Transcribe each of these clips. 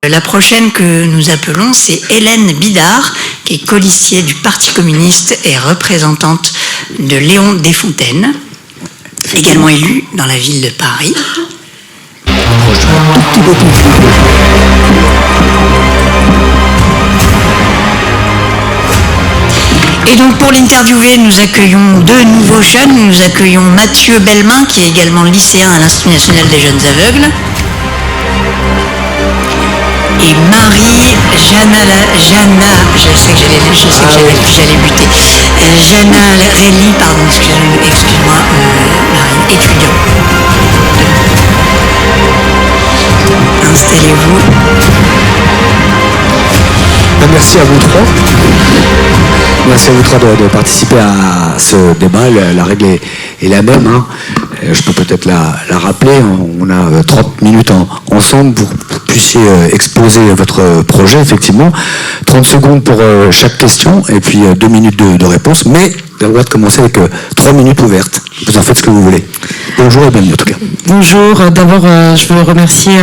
La prochaine que nous appelons, c'est Hélène Bidard, qui est colistier du Parti communiste et représentante de Léon Desfontaines, également élue dans la ville de Paris. Et donc pour l'interviewer, nous accueillons deux nouveaux jeunes. Nous accueillons Mathieu Bellemin, qui est également lycéen à l'Institut national des jeunes aveugles. Et Marie-Jana, je sais que j'allais buter. Jana Réli, pardon, excuse-moi, Marie, étudiant. Installez-vous. Merci à vous trois. Merci à vous trois de participer à ce débat. La règle est la même. Hein. Je peux peut-être la rappeler. On a 30 minutes ensemble pour que vous puissiez exposer votre projet, effectivement. 30 secondes pour chaque question et puis 2 minutes de réponse. Mais vous avez le droit de commencer avec 3 minutes ouvertes. Vous en faites ce que vous voulez. Bonjour et bienvenue en tout cas. Bonjour. D'abord, je veux remercier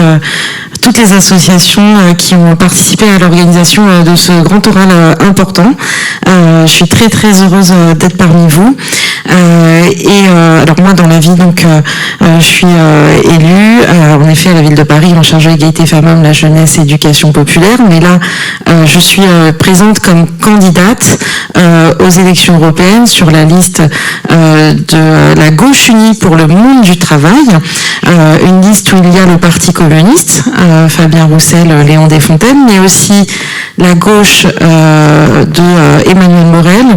toutes les associations qui ont participé à l'organisation de ce grand oral important. Je suis très très heureuse d'être parmi vous. Alors moi dans la vie donc je suis élue en effet à la ville de Paris en charge de l'égalité femmes-hommes, la jeunesse et l'éducation populaire, mais là je suis présente comme candidate aux élections européennes sur la liste de la gauche unie pour le monde du travail, une liste où il y a le Parti communiste, Fabien Roussel, Léon Desfontaines, mais aussi la gauche de Emmanuel Morel,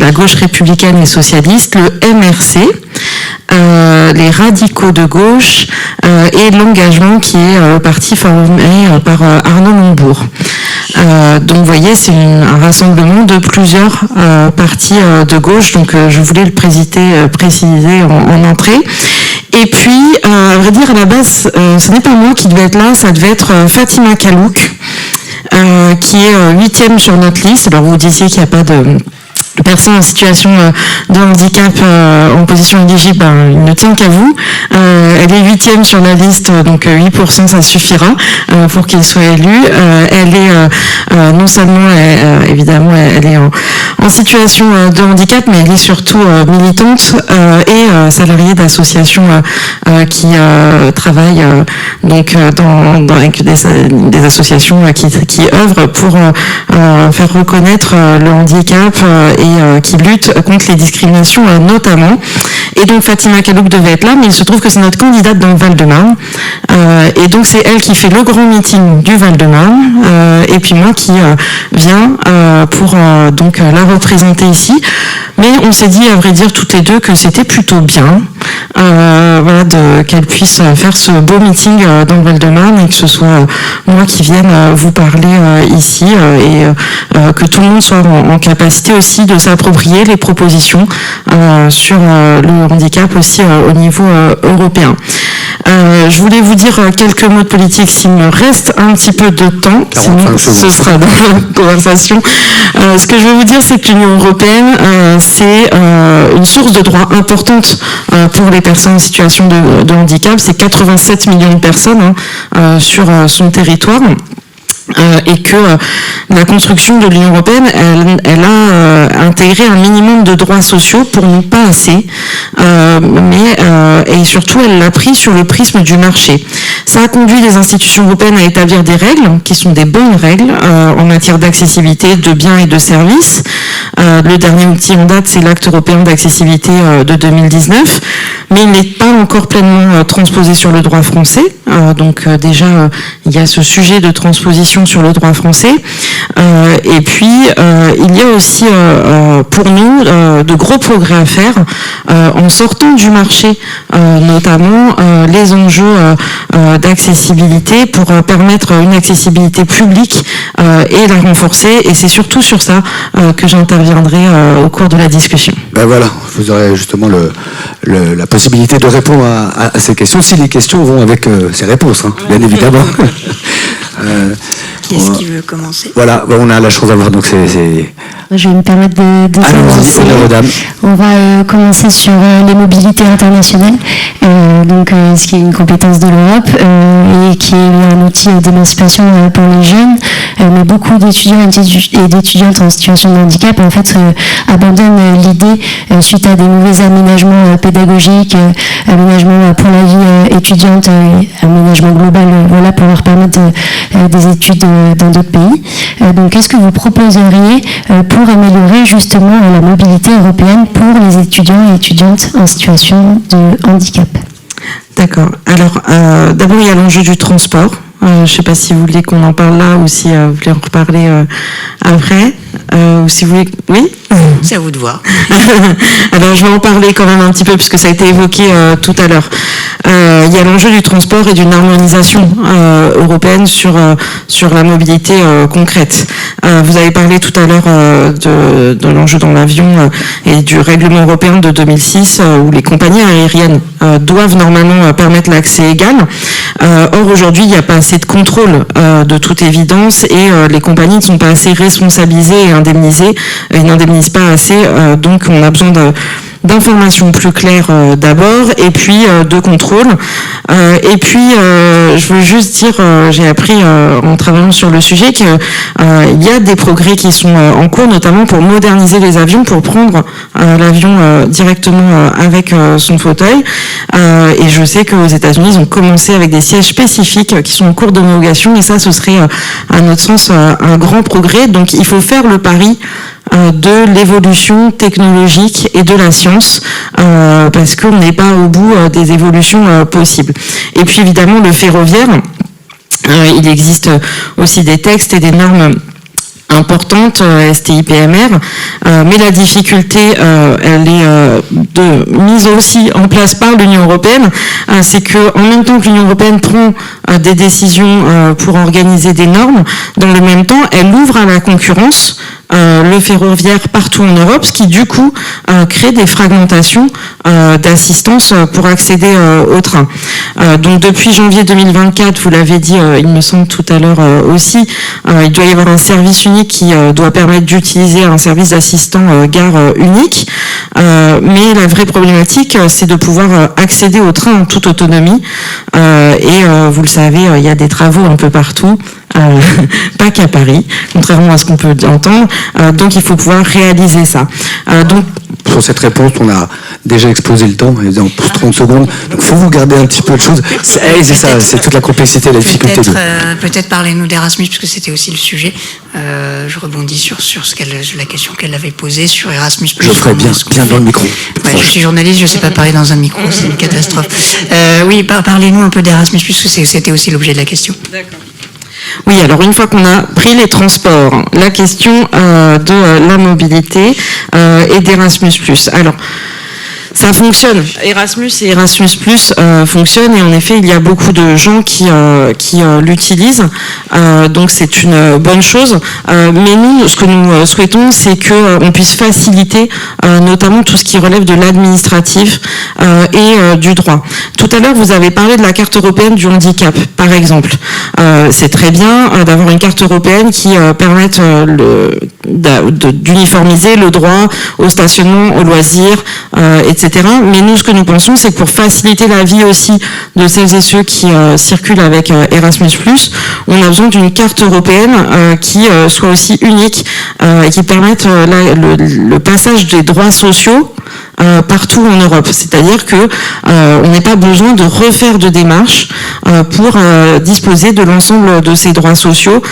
la gauche républicaine et socialiste, le MRC, les radicaux de gauche et l'engagement qui est le parti formé par Arnaud Montebourg. Donc vous voyez, c'est un rassemblement de plusieurs partis de gauche, donc je voulais le préciser en entrée. Et puis, à vrai dire, à la base, ce n'est pas moi qui devais être là, ça devait être Fatima Kalouk, qui est 8e sur notre liste. Alors vous disiez qu'il n'y a pas de personnes en situation de handicap en position éligible, il ne tient qu'à vous. Elle est 8e sur la liste, donc 8% ça suffira pour qu'elle soit élue. Elle est non seulement, évidemment, elle est en situation de handicap, mais elle est surtout militante et salariée d'associations qui travaillent donc avec des associations qui œuvrent pour faire reconnaître le handicap et qui lutte contre les discriminations notamment. Et donc Fatima Kalouk devait être là, mais il se trouve que c'est notre candidate dans le Val-de-Marne. Et donc c'est elle qui fait le grand meeting du Val-de-Marne, et puis moi qui viens pour donc la représenter ici. Mais on s'est dit, à vrai dire, toutes les deux, que c'était plutôt bien voilà, qu'elle puisse faire ce beau meeting dans le Val-de-Marne et que ce soit moi qui vienne vous parler ici et que tout le monde soit en capacité aussi de s'approprier les propositions sur le handicap aussi au niveau européen. Je voulais vous dire quelques mots de politique s'il me reste un petit peu de temps, sinon ce sera dans la conversation. Ce que je veux vous dire, c'est que l'Union européenne, c'est une source de droits importante pour les personnes en situation de handicap. C'est 87 millions de personnes sur son territoire. Et que la construction de l'Union européenne, elle a intégré un minimum de droits sociaux, pour nous pas assez, et surtout elle l'a pris sur le prisme du marché. Ça a conduit les institutions européennes à établir des règles, qui sont des bonnes règles, en matière d'accessibilité de biens et de services. Le dernier outil en date, c'est l'acte européen d'accessibilité de 2019, mais il n'est pas encore pleinement transposé sur le droit français. Donc déjà, il y a ce sujet de transposition sur le droit français. Et puis, il y a aussi pour nous de gros progrès à faire en sortant du marché, notamment les enjeux d'accessibilité pour permettre une accessibilité publique et la renforcer. Et c'est surtout sur ça que j'interviendrai au cours de la discussion. Ben voilà, vous aurez justement la possibilité de répondre à ces questions, si les questions vont avec ces réponses, hein, bien évidemment. Qui est-ce qui veut commencer? Voilà, on a la chance d'avoir donc ces Je vais me permettre de commencer. On va commencer sur les mobilités internationales, ce qui est une compétence de l'Europe et qui est un outil d'émancipation pour les jeunes. Mais beaucoup d'étudiants et d'étudiantes en situation de handicap en fait abandonnent l'idée suite à des mauvais aménagements pédagogiques, aménagements pour la vie étudiante, aménagement global, pour leur permettre des études dans d'autres pays. Donc, qu'est-ce que vous proposeriez pour améliorer justement la mobilité européenne pour les étudiants et étudiantes en situation de handicap? D'accord. Alors, d'abord, il y a l'enjeu du transport. Je ne sais pas si vous voulez qu'on en parle là ou si vous voulez en reparler après. Ou si vous voulez... Oui ? C'est à vous de voir. Alors, je vais en parler quand même un petit peu puisque ça a été évoqué tout à l'heure. Il y a l'enjeu du transport et d'une harmonisation européenne sur la mobilité concrète. Vous avez parlé tout à l'heure de l'enjeu dans l'avion et du règlement européen de 2006 où les compagnies aériennes doivent normalement permettre l'accès égal. Or, aujourd'hui, il n'y a pas assez de contrôle de toute évidence et les compagnies ne sont pas assez responsabilisées et indemnisées et n'indemnisent pas assez. Donc, on a besoin d'informations plus claires d'abord et puis de contrôle. Et puis, je veux juste dire, j'ai appris en travaillant sur le sujet qu'il y a des progrès qui sont en cours, notamment pour moderniser les avions, pour prendre l'avion directement avec son fauteuil. Et je sais qu'aux États-Unis, ils ont commencé avec des sièges spécifiques qui sont en cours d'homologation et ça, ce serait, à notre sens, un grand progrès. Donc, il faut faire le pari de l'évolution technologique et de la science parce qu'on n'est pas au bout des évolutions possibles. Et puis évidemment le ferroviaire, il existe aussi des textes et des normes importante, STI-PMR, mais la difficulté, elle est mise aussi en place par l'Union européenne, c'est qu'en même temps que l'Union européenne prend des décisions pour organiser des normes, dans le même temps, elle ouvre à la concurrence le ferroviaire partout en Europe, ce qui du coup crée des fragmentations d'assistance pour accéder au train. Donc depuis janvier 2024, vous l'avez dit, il me semble tout à l'heure aussi, il doit y avoir un service unique qui doit permettre d'utiliser un service d'assistant gare unique. Mais la vraie problématique, c'est de pouvoir accéder au train en toute autonomie. Et vous le savez, il y a des travaux un peu partout. Pas qu'à Paris, contrairement à ce qu'on peut entendre. Donc il faut pouvoir réaliser ça. Donc sur cette réponse, on a déjà explosé le temps, dans 30 secondes. Donc il faut vous garder un petit peu de choses. C'est ça, c'est toute la complexité et la difficulté. Peut-être parlez-nous d'Erasmus, puisque c'était aussi le sujet. Je rebondis sur la question qu'elle avait posée sur Erasmus+. Je ferai bien dans le micro. Ouais, je suis journaliste, je ne sais pas parler dans un micro, c'est une catastrophe. Oui, parlez-nous un peu d'Erasmus+, puisque c'était aussi l'objet de la question. D'accord. Oui, alors une fois qu'on a pris les transports, la question de la mobilité et d'Erasmus+. Alors, ça fonctionne. Erasmus et Erasmus+ fonctionnent et en effet, il y a beaucoup de gens qui l'utilisent. Donc c'est une bonne chose. Mais nous, ce que nous souhaitons, c'est qu'on puisse faciliter notamment tout ce qui relève de l'administratif et du droit. Tout à l'heure, vous avez parlé de la carte européenne du handicap, par exemple. C'est très bien d'avoir une carte européenne qui permette d'uniformiser le droit au stationnement, aux loisirs, etc. Mais nous, ce que nous pensons, c'est que pour faciliter la vie aussi de celles et ceux qui circulent avec Erasmus+, on a besoin d'une carte européenne qui soit aussi unique et qui permette le passage des droits sociaux partout en Europe. C'est-à-dire que on n'a pas besoin de refaire de démarches pour disposer de l'ensemble de ces droits sociaux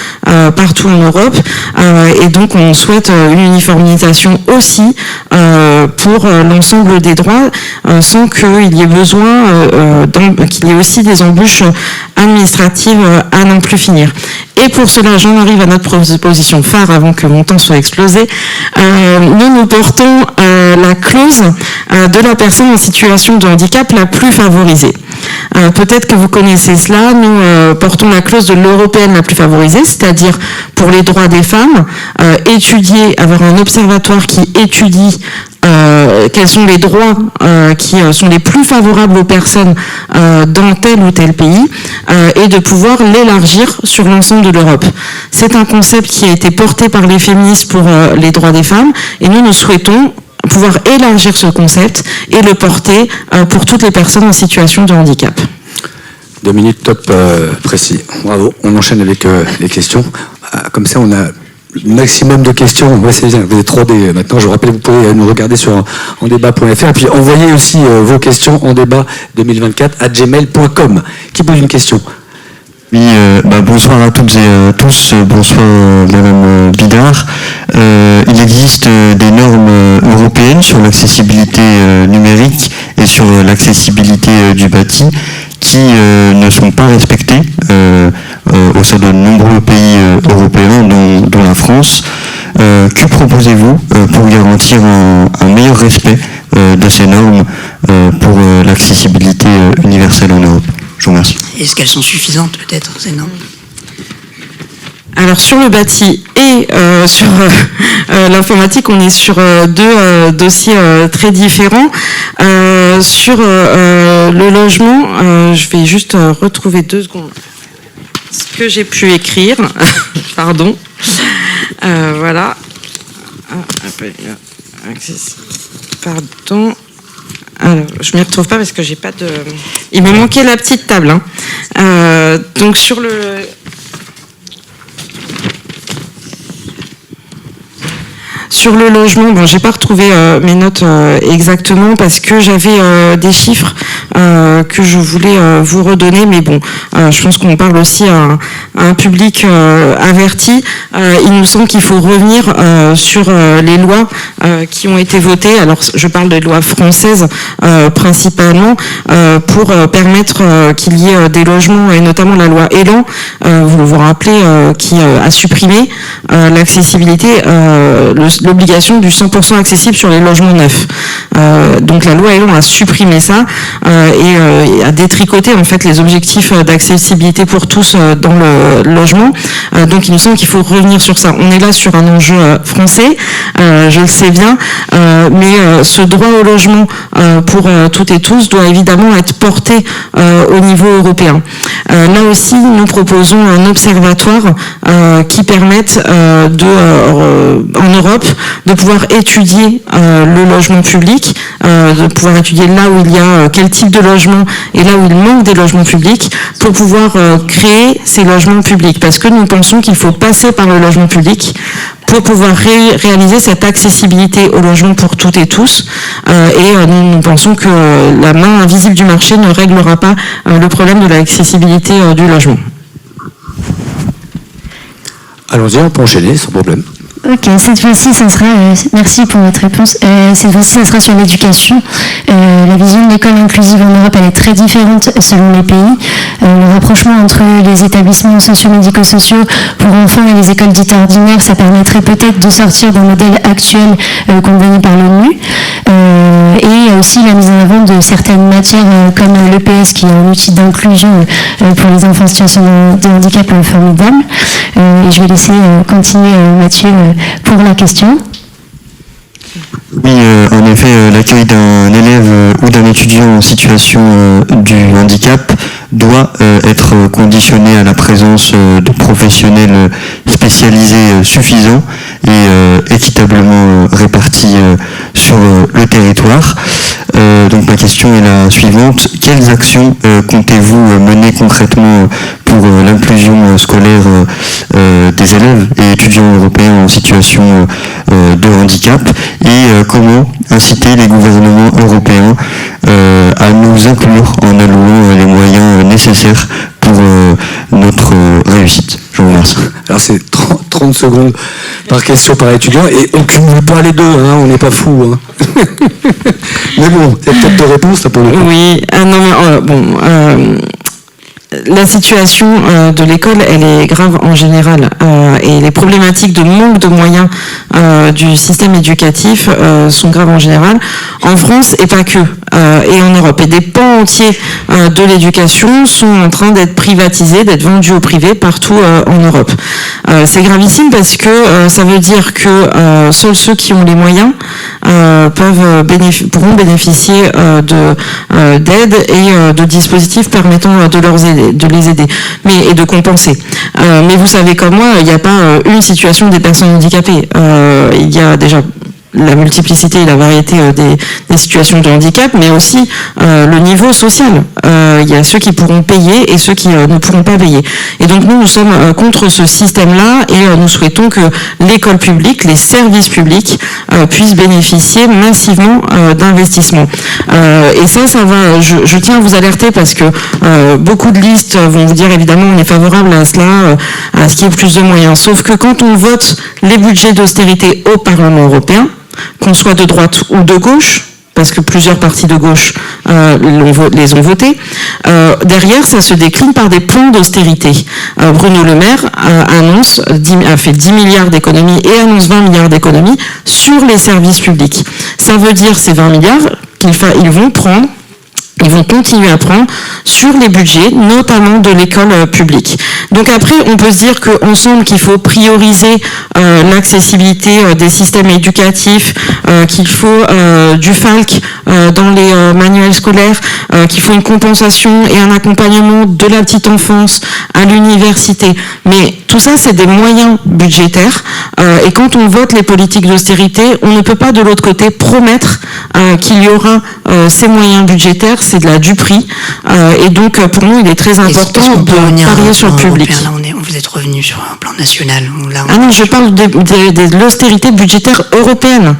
partout en Europe. Et donc on souhaite une uniformisation aussi pour l'ensemble des droits sans qu'il y ait besoin qu'il y ait aussi des embûches administratives à n'en plus finir. Et pour cela, j'en arrive à notre proposition phare avant que mon temps soit explosé. Nous portons la clause de la personne en situation de handicap la plus favorisée. Peut-être que vous connaissez cela, nous portons la clause de l'européenne la plus favorisée, c'est-à-dire pour les droits des femmes, avoir un observatoire qui étudie quels sont les droits qui sont les plus favorables aux personnes dans tel ou tel pays, et de pouvoir l'élargir sur l'ensemble de l'Europe. C'est un concept qui a été porté par les féministes pour les droits des femmes, et nous souhaitons pouvoir élargir ce concept et le porter pour toutes les personnes en situation de handicap. 2 minutes top précis. Bravo. On enchaîne avec les questions. Comme ça, on a le maximum de questions. Ouais, c'est bien. Vous êtes 3D maintenant. Je vous rappelle, vous pouvez nous regarder sur endébat.fr. Et puis, envoyez aussi vos questions en débat 2024@gmail.com. Qui pose une question? Oui, bonsoir à toutes et à tous. Bonsoir, Madame Bidard. Il existe des normes européennes sur l'accessibilité numérique et sur l'accessibilité du bâti qui ne sont pas respectées au sein de nombreux pays européens, dont la France. Que proposez-vous pour garantir un meilleur respect de ces normes pour l'accessibilité universelle en Europe? Je vous remercie. Est-ce qu'elles sont suffisantes, peut-être, ces normes? Alors sur le bâti et sur l'informatique, on est sur deux dossiers très différents. Sur le logement, je vais juste retrouver 2 secondes ce que j'ai pu écrire. Pardon. Voilà. Pardon. Alors, je m'y retrouve pas parce que j'ai pas de... Il me manquait la petite table. Hein. Donc sur le... Sur le logement, bon, j'ai pas retrouvé mes notes exactement parce que j'avais des chiffres que je voulais vous redonner, mais bon, je pense qu'on parle aussi à un public averti. Il nous semble qu'il faut revenir sur les lois qui ont été votées. Alors, je parle des lois françaises principalement pour permettre qu'il y ait des logements, et notamment la loi Elan, vous vous rappelez, qui a supprimé l'accessibilité, l'obligation du 100% accessible sur les logements neufs. Donc la loi Elan a supprimé ça et a détricoté en fait les objectifs d'accessibilité pour tous dans le logement. Donc il nous semble qu'il faut revenir sur ça. On est là sur un enjeu français, je le sais bien, mais ce droit au logement pour toutes et tous doit évidemment être porté au niveau européen. Là aussi, nous proposons un observatoire qui permette en Europe de pouvoir étudier le logement public, de pouvoir étudier là où il y a quel type de logement et là où il manque des logements publics pour pouvoir créer ces logements publics. Parce que nous pensons qu'il faut passer par le logement public pour pouvoir réaliser cette accessibilité au logement pour toutes et tous. Et nous pensons que la main invisible du marché ne réglera pas le problème de l'accessibilité du logement. Allons-y, on peut enchaîner sans problème. Ok, cette fois-ci, ça sera, merci pour votre réponse, cette fois-ci, ça sera sur l'éducation. La vision de l'école inclusive en Europe, elle est très différente selon les pays. Le rapprochement entre les établissements socio-médico-sociaux pour enfants et les écoles dites ordinaires, ça permettrait peut-être de sortir d'un modèle actuel condamné par l'ONU. Et aussi la mise en avant de certaines matières comme l'EPS, qui est un outil d'inclusion pour les enfants en situation de handicap formidable. Et je vais laisser continuer Mathieu pour la question. Oui, en effet, l'accueil d'un élève ou d'un étudiant en situation du handicap doit être conditionné à la présence de professionnels spécialisés suffisants et équitablement répartis sur le territoire. Donc ma question est la suivante. Quelles actions comptez-vous mener concrètement pour l'inclusion scolaire des élèves et étudiants européens en situation de handicap et comment inciter les gouvernements européens à nous inclure en allouant les moyens nécessaires pour notre réussite? Je vous remercie. Alors c'est 30 secondes par question par étudiant et on ne cumule pas les deux, hein, on n'est pas fou. Hein. Mais bon, il y a peut-être de réponses là pour le coup. Oui, la situation de l'école, elle est grave en général et les problématiques de manque de moyens du système éducatif sont graves en général, en France et pas que, et en Europe. Et des pans entiers de l'éducation sont en train d'être privatisés, d'être vendus au privé partout en Europe. C'est gravissime parce que ça veut dire que seuls ceux qui ont les moyens pourront bénéficier d'aide et de dispositifs permettant de les aider, et de compenser. Mais vous savez comme moi, il n'y a pas une situation des personnes handicapées. Il y a déjà la multiplicité et la variété des situations de handicap, mais aussi le niveau social. Il y a ceux qui pourront payer et ceux qui ne pourront pas payer. Et donc nous sommes contre ce système-là et nous souhaitons que l'école publique, les services publics puissent bénéficier massivement d'investissements. Et ça va, je tiens à vous alerter parce que beaucoup de listes vont vous dire évidemment on est favorable à cela, à ce qu'il y ait plus de moyens. Sauf que quand on vote les budgets d'austérité au Parlement européen, qu'on soit de droite ou de gauche, parce que plusieurs partis de gauche les ont votés, derrière ça se décline par des plans d'austérité. Bruno Le Maire a fait 10 milliards d'économies et annonce 20 milliards d'économies sur les services publics. Ça veut dire ces 20 milliards ils vont continuer à prendre sur les budgets, notamment de l'école publique. Donc après, on peut se dire qu'ensemble, qu'il faut prioriser l'accessibilité des systèmes éducatifs, qu'il faut du FALC dans les manuels scolaires, qu'il faut une compensation et un accompagnement de la petite enfance à l'université. Mais tout ça, c'est des moyens budgétaires. Et quand on vote les politiques d'austérité, on ne peut pas de l'autre côté promettre qu'il y aura ces moyens budgétaires. C'est de la duperie. Et donc, pour nous, il est très important de parier sur le public. Là, vous êtes revenu sur un plan national. Non, je parle de l'austérité budgétaire européenne.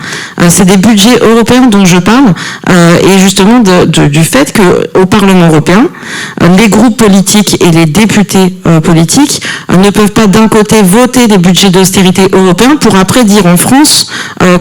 C'est des budgets européens dont je parle. Et justement, du fait qu'au Parlement européen, les groupes politiques et les députés politiques ne peuvent pas d'un côté voter des budgets d'austérité européens pour après dire en France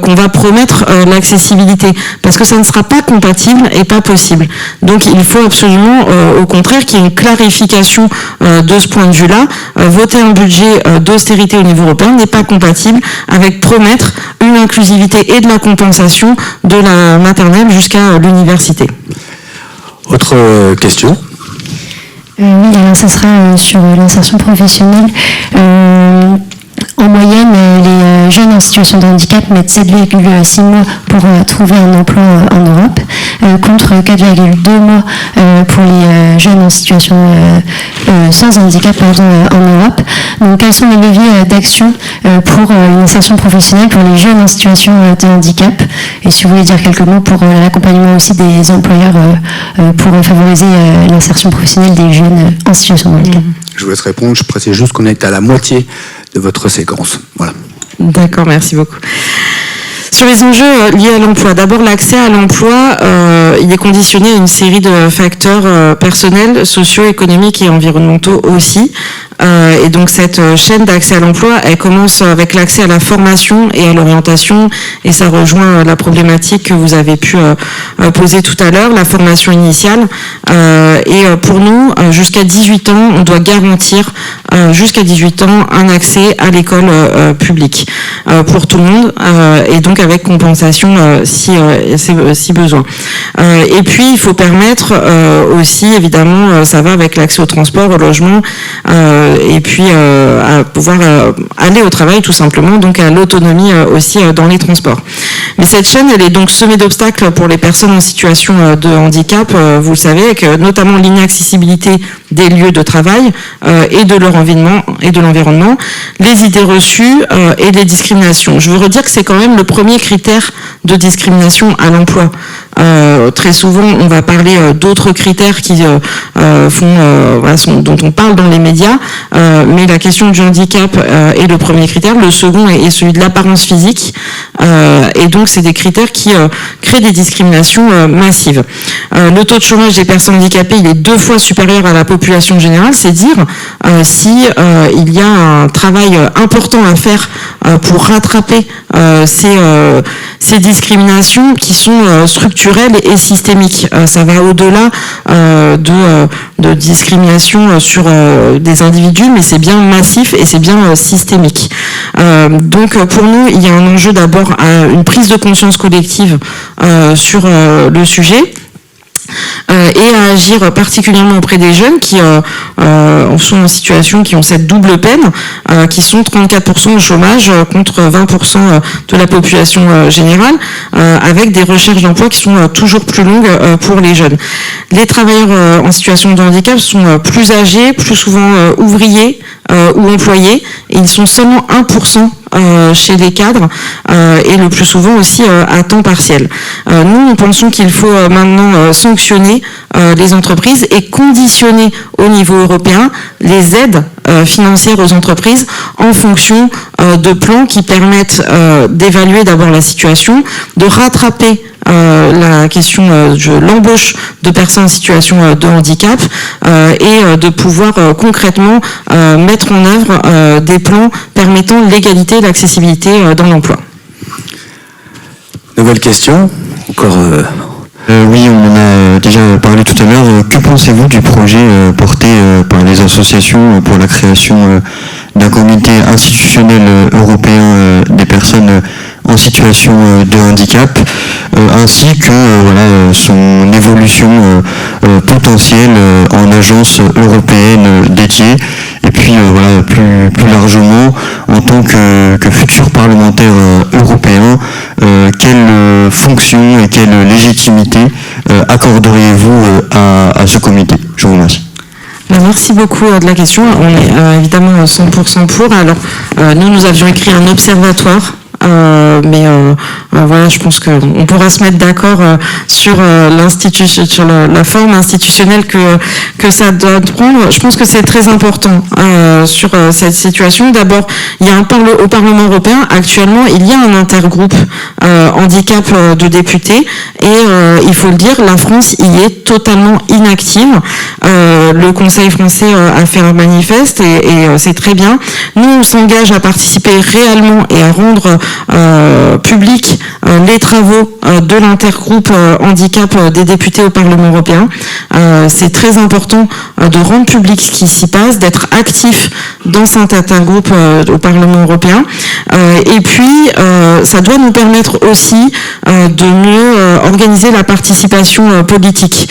qu'on va promettre l'accessibilité. Parce que ça ne sera pas compatible et pas possible. Donc il faut absolument, au contraire, qu'il y ait une clarification de ce point de vue-là. Voter un budget d'austérité au niveau européen n'est pas compatible avec promettre une inclusivité et de la compensation de la maternelle jusqu'à l'université. Autre question ? Oui, alors ça sera sur l'insertion professionnelle. En moyenne, les jeunes en situation de handicap mettent 7,6 mois pour trouver un emploi en Europe, contre 4,2 mois pour les jeunes en situation sans handicap en Europe. Donc, quels sont les leviers d'action pour une insertion professionnelle pour les jeunes en situation de handicap? Et si vous voulez dire quelques mots pour l'accompagnement aussi des employeurs pour favoriser l'insertion professionnelle des jeunes en situation de handicap. Je vous laisse répondre, je précise juste qu'on est à la moitié de votre séquence. Voilà. D'accord, merci beaucoup. Sur les enjeux liés à l'emploi, d'abord l'accès à l'emploi, il est conditionné à une série de facteurs personnels, socio-économiques et environnementaux aussi. Et donc cette chaîne d'accès à l'emploi, elle commence avec l'accès à la formation et à l'orientation, et ça rejoint la problématique que vous avez pu poser tout à l'heure, la formation initiale. Et pour nous, jusqu'à 18 ans, on doit garantir jusqu'à 18 ans un accès à l'école publique pour tout le monde, et donc avec compensation si besoin. Et puis il faut permettre aussi, évidemment, ça va avec l'accès au transport, au logement, et puis à pouvoir aller au travail tout simplement, donc à l'autonomie aussi dans les transports. Mais cette chaîne, elle est donc semée d'obstacles pour les personnes en situation de handicap, vous le savez, avec notamment l'inaccessibilité des lieux de travail et de leur environnement, les idées reçues et les discriminations. Je veux redire que c'est quand même le premier critère de discrimination à l'emploi. Très souvent, on va parler d'autres critères qui dont on parle dans les médias, mais la question du handicap est le premier critère. Le second est celui de l'apparence physique, et donc c'est des critères qui créent des discriminations massives. Le taux de chômage des personnes handicapées, il est 2 fois supérieur à la population générale, c'est dire si il y a un travail important à faire pour rattraper ces discriminations qui sont structurelles et systémiques. Ça va au-delà de discrimination sur des individus, mais c'est bien massif et c'est bien systémique. Donc pour nous, il y a un enjeu d'abord à une prise de conscience collective sur le sujet. et à agir particulièrement auprès des jeunes qui sont en situation, qui ont cette double peine, qui sont 34% au chômage contre 20% de la population générale, avec des recherches d'emploi qui sont toujours plus longues pour les jeunes. Les travailleurs en situation de handicap sont plus âgés, plus souvent ouvriers ou employés, et ils sont seulement 1% chez les cadres et le plus souvent aussi à temps partiel. Nous pensons qu'il faut maintenant sanctionner les entreprises et conditionner au niveau européen les aides financières aux entreprises en fonction de plans qui permettent d'évaluer d'abord la situation, de rattraper la question de l'embauche de personnes en situation de handicap et de pouvoir concrètement mettre en œuvre des plans permettant l'égalité et l'accessibilité dans l'emploi. Nouvelle question, encore... Oui, on en a déjà parlé tout à l'heure. Que pensez-vous du projet porté par les associations pour la création d'un comité institutionnel européen des personnes en situation de handicap, ainsi que son évolution potentielle en agence européenne dédiée, et puis plus largement en tant que futur parlementaire européen, quelle fonction et quelle légitimité accorderiez-vous à ce comité? Je vous remercie. Merci beaucoup de la question. On est évidemment 100% pour. Alors, nous avions écrit un observatoire. Je pense qu'on pourra se mettre d'accord sur la forme institutionnelle que ça doit prendre. Je pense que c'est très important sur cette situation. D'abord, il y a au Parlement européen actuellement, il y a un intergroupe handicap de députés et il faut le dire, la France y est totalement inactive. Le Conseil français a fait un manifeste et c'est très bien. Nous, on s'engage à participer réellement et à rendre public les travaux de l'intergroupe handicap des députés au Parlement européen. C'est très important de rendre public ce qui s'y passe, d'être actif dans cet intergroupe au Parlement européen. Et puis, ça doit nous permettre aussi de mieux organiser la participation politique.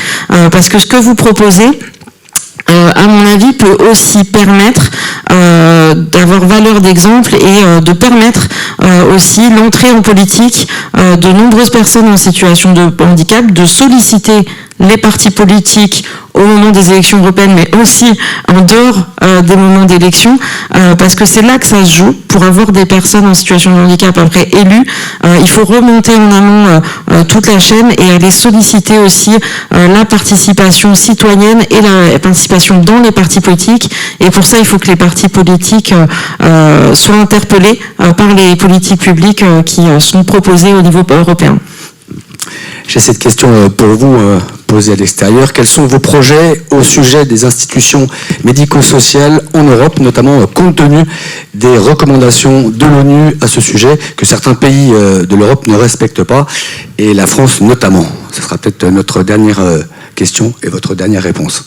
Parce que ce que vous proposez, à mon avis, peut aussi permettre d'avoir valeur d'exemple et de permettre aussi l'entrée en politique de nombreuses personnes en situation de handicap, de solliciter les partis politiques au moment des élections européennes, mais aussi en dehors des moments d'élection, parce que c'est là que ça se joue. Pour avoir des personnes en situation de handicap après élues, il faut remonter en amont toute la chaîne et aller solliciter aussi la participation citoyenne et la participation dans les partis politiques. Et pour ça, il faut que les partis politiques soient interpellés par les politiques publiques qui sont proposées au niveau européen. J'ai cette question pour vous, posée à l'extérieur. Quels sont vos projets au sujet des institutions médico-sociales en Europe, notamment compte tenu des recommandations de l'ONU à ce sujet, que certains pays de l'Europe ne respectent pas, et la France notamment? Ce sera peut-être notre dernière question et votre dernière réponse.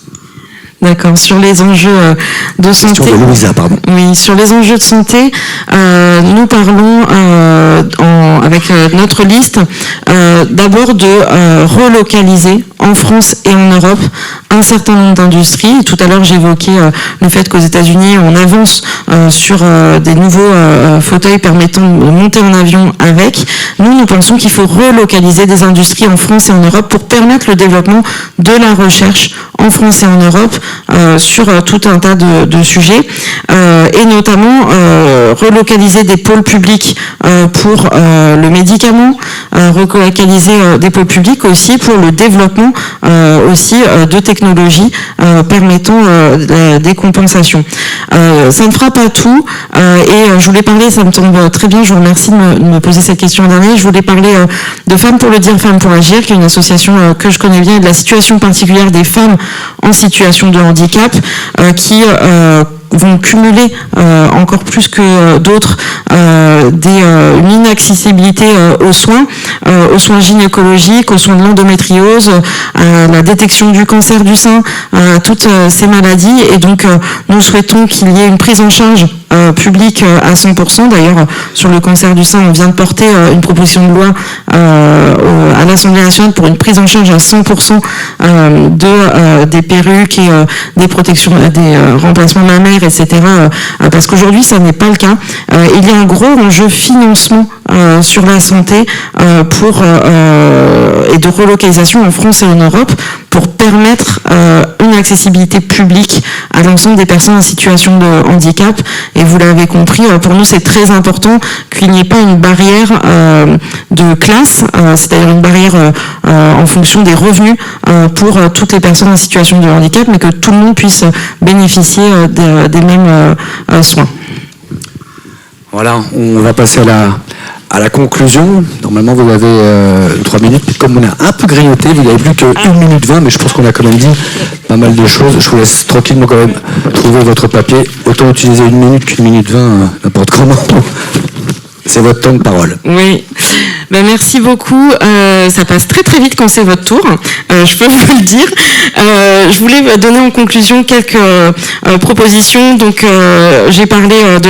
D'accord. Sur les enjeux de santé. Question de Louisa, pardon. Oui, sur les enjeux de santé, nous parlons avec notre liste d'abord de relocaliser en France et en Europe un certain nombre d'industries. Tout à l'heure, j'évoquais le fait qu'aux États-Unis, on avance sur des nouveaux fauteuils permettant de monter en avion avec. Nous pensons qu'il faut relocaliser des industries en France et en Europe pour permettre le développement de la recherche en France et en Europe sur tout un tas de sujets, et notamment relocaliser des pôles publics pour le médicament, relocaliser des pôles publics aussi pour le développement aussi de technologies permettant des compensations. Ça ne fera pas tout, et je voulais parler, ça me tombe très bien, je vous remercie de me poser cette question dernière, je voulais parler de Femmes pour le dire, Femmes pour agir, qui est une association que je connais bien, et de la situation particulière des femmes en situation de handicap, qui vont cumuler encore plus que d'autres une inaccessibilité aux soins gynécologiques, aux soins de l'endométriose, à la détection du cancer du sein, à toutes ces maladies. Et donc, nous souhaitons qu'il y ait une prise en charge publique à 100%. D'ailleurs, sur le cancer du sein, on vient de porter une proposition de loi à l'Assemblée nationale pour une prise en charge à 100% des perruques et des protections, des remplacements mammaires, etc. Parce qu'aujourd'hui, ça n'est pas le cas. Il y a un gros enjeu financement sur la santé et de relocalisation en France et en Europe pour permettre une accessibilité publique à l'ensemble des personnes en situation de handicap. Et vous l'avez compris, pour nous c'est très important qu'il n'y ait pas une barrière de classe, c'est-à-dire une barrière en fonction des revenus pour toutes les personnes en situation de handicap, mais que tout le monde puisse bénéficier des mêmes soins. Voilà, on va passer à la conclusion. Normalement, vous avez 3 minutes. Comme on a un peu grignoté, vous n'avez plus que 1 minute 20, mais je pense qu'on a quand même dit pas mal de choses. Je vous laisse tranquillement quand même trouver votre papier. Autant utiliser 1 minute qu'1 minute 20, n'importe comment. C'est votre temps de parole. Oui, ben, merci beaucoup. Ça passe très très vite quand c'est votre tour, je peux vous le dire. Je voulais donner en conclusion quelques propositions. Donc, j'ai parlé de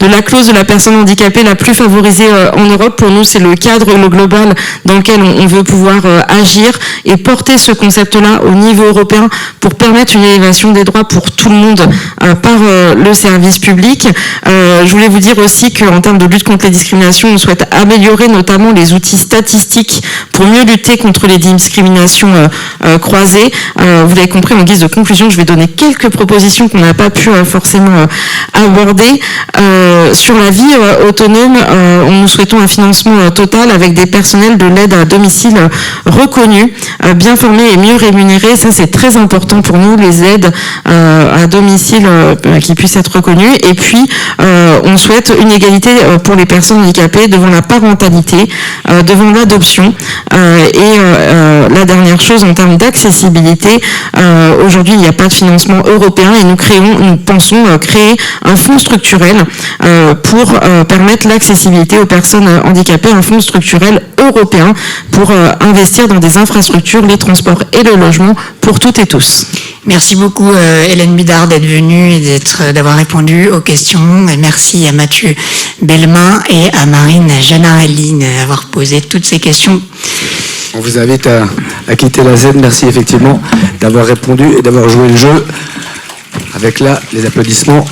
la clause de la personne handicapée la plus favorisée en Europe. Pour nous, c'est le cadre et le global dans lequel on veut pouvoir agir et porter ce concept-là au niveau européen pour permettre une élévation des droits pour tout le monde par le service public. Je voulais vous dire aussi qu'en termes de lutte contre les discriminations, on souhaite améliorer notamment les outils statistiques pour mieux lutter contre les discriminations croisées. Vous l'avez compris, en guise de conclusion, je vais donner quelques propositions qu'on n'a pas pu forcément aborder. Sur la vie autonome, nous souhaitons un financement total avec des personnels de l'aide à domicile reconnus, bien formés et mieux rémunérés. Ça, c'est très important pour nous, les aides à domicile qui puissent être reconnues. Et puis, on souhaite une égalité pour les personnes handicapées devant la parentalité, devant l'adoption. La dernière chose, en termes d'accessibilité, aujourd'hui, il n'y a pas de financement européen et nous pensons créer un fonds structurel pour permettre l'accessibilité aux personnes handicapées, un fonds structurel européen pour investir dans des infrastructures, les transports et le logement pour toutes et tous. Merci beaucoup Hélène Bidard d'être venue et d'avoir répondu aux questions. Et merci à Mathieu Bellemin et à Marine Janarelli d'avoir posé toutes ces questions. On vous invite à quitter la scène. Merci effectivement d'avoir répondu et d'avoir joué le jeu. Avec là, les applaudissements.